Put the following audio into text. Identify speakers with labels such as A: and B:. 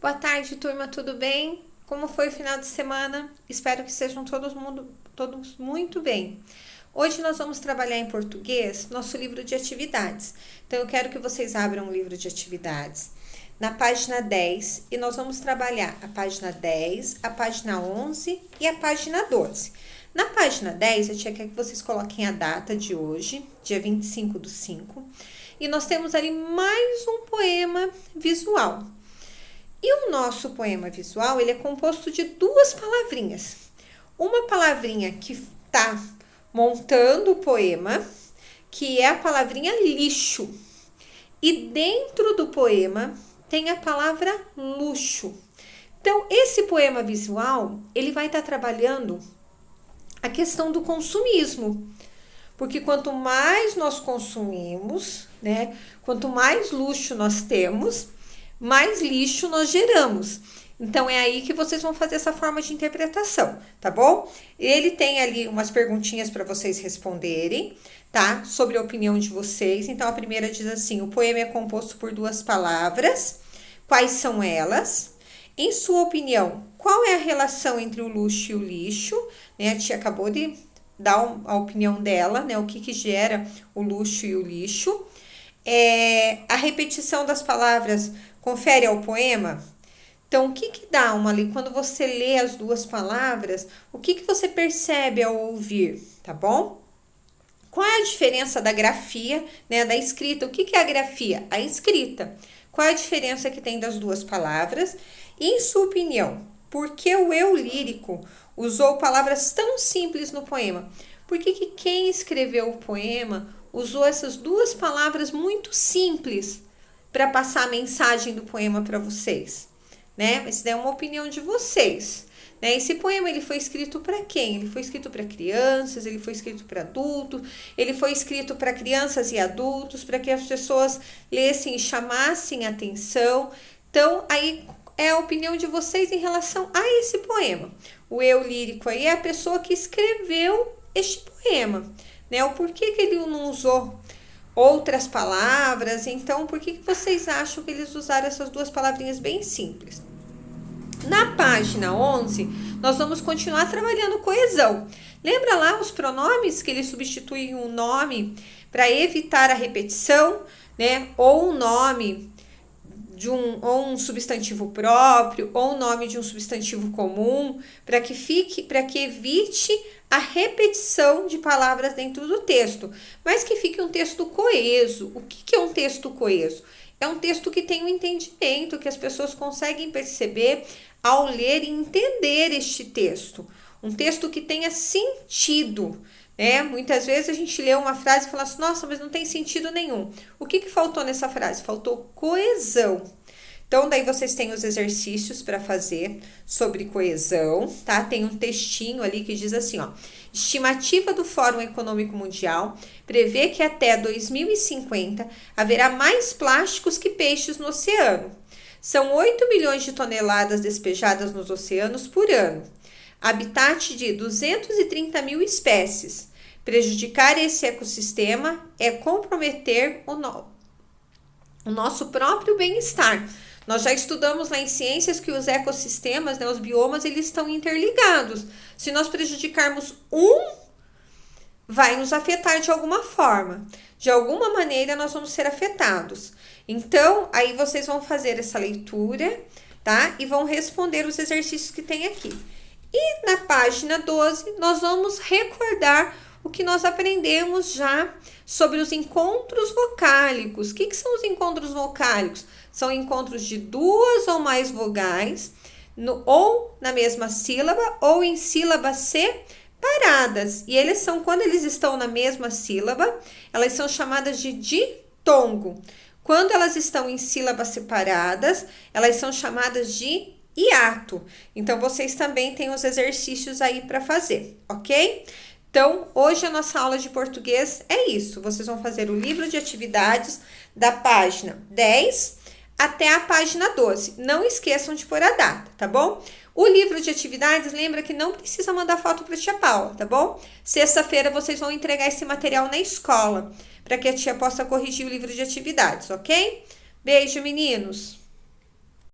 A: Boa tarde, turma, tudo bem? Como foi o final de semana? Espero que sejam todos muito bem. Hoje nós vamos trabalhar em português nosso livro de atividades. Então eu quero que vocês abram o livro de atividades na página 10 e nós vamos trabalhar a página 10, a página 11 e a página 12. Na página 10, eu quero que vocês coloquem a data de hoje, dia 25/5, e nós temos ali mais um poema visual. E o nosso poema visual, ele é composto de duas palavrinhas. Uma palavrinha que está montando o poema, que é a palavrinha lixo. E dentro do poema tem a palavra luxo. Então, esse poema visual, ele vai estar trabalhando a questão do consumismo. Porque quanto mais nós consumimos, né, quanto mais luxo nós temos, mais lixo nós geramos. Então, é aí que vocês vão fazer essa forma de interpretação, tá bom? Ele tem ali umas perguntinhas para vocês responderem, tá? Sobre a opinião de vocês. Então, a primeira diz assim: o poema é composto por duas palavras. Quais são elas? Em sua opinião, qual é a relação entre o luxo e o lixo? Né? A tia acabou de dar a opinião dela, né? O que gera o luxo e o lixo. A repetição das palavras confere ao poema. Então, o que dá uma ali? Quando você lê as duas palavras, o que você percebe ao ouvir, tá bom? Qual é a diferença da grafia, né, da escrita? O que é a grafia? A escrita. Qual é a diferença que tem das duas palavras? E, em sua opinião, por que o eu lírico usou palavras tão simples no poema? Por que quem escreveu o poema usou essas duas palavras muito simples para passar a mensagem do poema para vocês, né? Essa daí é uma opinião de vocês, né? Esse poema, ele foi escrito para quem? Ele foi escrito para crianças, ele foi escrito para adultos, ele foi escrito para crianças e adultos, para que as pessoas lessem e chamassem atenção. Então, aí é a opinião de vocês em relação a esse poema. O eu lírico aí é a pessoa que escreveu este poema, né? O porquê que ele não usou outras palavras. Então, por que vocês acham que eles usaram essas duas palavrinhas bem simples? Na página 11, nós vamos continuar trabalhando coesão. Lembra lá os pronomes que eles substituem um nome para evitar a repetição, né? Ou um nome de ou um substantivo próprio, ou um nome de um substantivo comum, para que evite a repetição de palavras dentro do texto, mas que fique um texto coeso. O que é um texto coeso? É um texto que tem um entendimento, que as pessoas conseguem perceber ao ler e entender este texto. Um texto que tenha sentido, né? Muitas vezes a gente lê uma frase e fala assim: nossa, mas não tem sentido nenhum. O que faltou nessa frase? Faltou coesão. Então, daí vocês têm os exercícios para fazer sobre coesão, tá? Tem um textinho ali que diz assim, ó: estimativa do Fórum Econômico Mundial prevê que até 2050 haverá mais plásticos que peixes no oceano. São 8 milhões de toneladas despejadas nos oceanos por ano. Habitat de 230 mil espécies. Prejudicar esse ecossistema é comprometer o nosso próprio bem-estar. Nós já estudamos lá em ciências que os ecossistemas, né, os biomas, eles estão interligados. Se nós prejudicarmos um, vai nos afetar de alguma forma. De alguma maneira, nós vamos ser afetados. Então, aí vocês vão fazer essa leitura, tá? E vão responder os exercícios que tem aqui. E na página 12, nós vamos recordar o que nós aprendemos já sobre os encontros vocálicos. O que são os encontros vocálicos? São encontros de duas ou mais vogais, ou na mesma sílaba, ou em sílabas separadas. E eles são, quando eles estão na mesma sílaba, elas são chamadas de ditongo. Quando elas estão em sílabas separadas, elas são chamadas de hiato. Então, vocês também têm os exercícios aí para fazer, ok? Então, hoje a nossa aula de português é isso. Vocês vão fazer o livro de atividades da página 10 até a página 12. Não esqueçam de pôr a data, tá bom? O livro de atividades, lembra que não precisa mandar foto para a tia Paula, tá bom? Sexta-feira vocês vão entregar esse material na escola, para que a tia possa corrigir o livro de atividades, ok? Beijo, meninos!